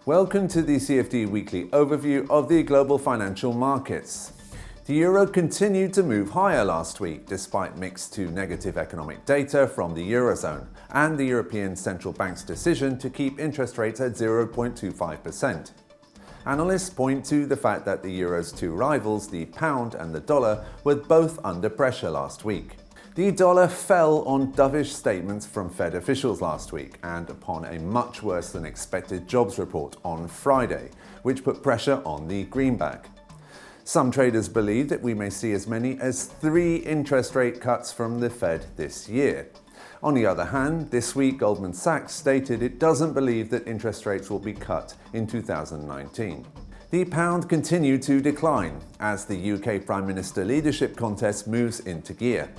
Welcome to the CFD weekly overview of the global financial markets. The euro continued to move higher last week despite mixed to negative economic data from the eurozone and the European Central Bank's decision to keep interest rates at 0.25%. Analysts point to the fact that the euro's two rivals, the pound and the dollar, were both under pressure last week. The dollar fell on dovish statements from Fed officials last week and upon a much worse than expected jobs report on Friday, which put pressure on the greenback. Some traders believe that we may see as many as 3 interest rate cuts from the Fed this year. On the other hand, this week Goldman Sachs stated it doesn't believe that interest rates will be cut in 2019. The pound continued to decline as the UK Prime Minister leadership contest moves into gear.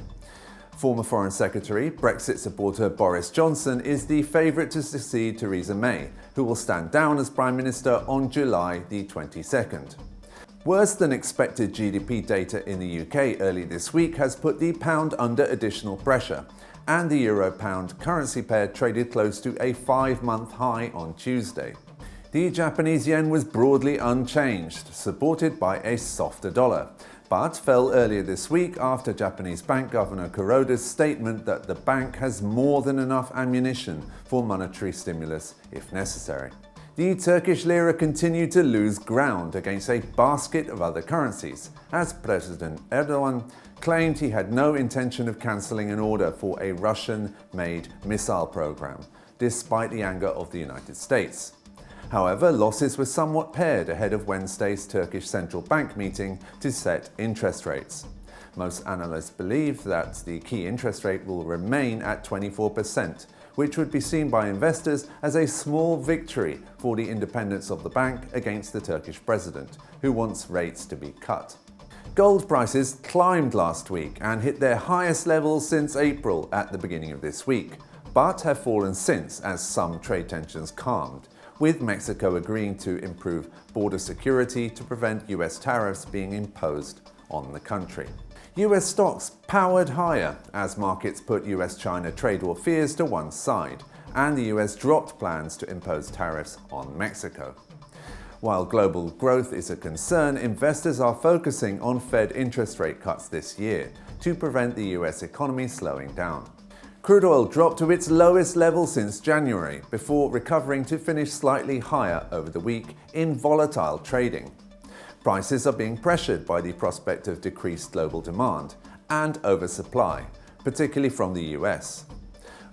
Former Foreign Secretary, Brexit supporter Boris Johnson is the favourite to succeed Theresa May, who will stand down as Prime Minister on July the 22nd. Worse than expected GDP data in the UK early this week has put the pound under additional pressure, and the euro-pound currency pair traded close to a 5-month high on Tuesday. The Japanese yen was broadly unchanged, supported by a softer dollar, but fell earlier this week after Japanese Bank Governor CRUDE's statement that the bank has more than enough ammunition for monetary stimulus if necessary. The Turkish lira continued to lose ground against a basket of other currencies, as President Erdogan claimed he had no intention of cancelling an order for a Russian-made missile program, despite the anger of the United States. However, losses were somewhat pared ahead of Wednesday's Turkish Central Bank meeting to set interest rates. Most analysts believe that the key interest rate will remain at 24%, which would be seen by investors as a small victory for the independence of the bank against the Turkish president, who wants rates to be cut. Gold prices climbed last week and hit their highest levels since April at the beginning of this week, but have fallen since as some trade tensions calmed, with Mexico agreeing to improve border security to prevent US tariffs being imposed on the country. US stocks powered higher as markets put US-China trade war fears to one side, and the US dropped plans to impose tariffs on Mexico. While global growth is a concern, investors are focusing on Fed interest rate cuts this year to prevent the US economy slowing down. Crude oil dropped to its lowest level since January, before recovering to finish slightly higher over the week in volatile trading. Prices are being pressured by the prospect of decreased global demand and oversupply, particularly from the US.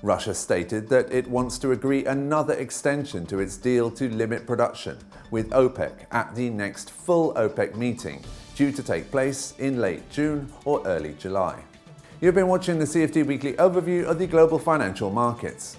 Russia stated that it wants to agree another extension to its deal to limit production with OPEC at the next full OPEC meeting, due to take place in late June or early July. You've been watching the CFD Weekly overview of the global financial markets.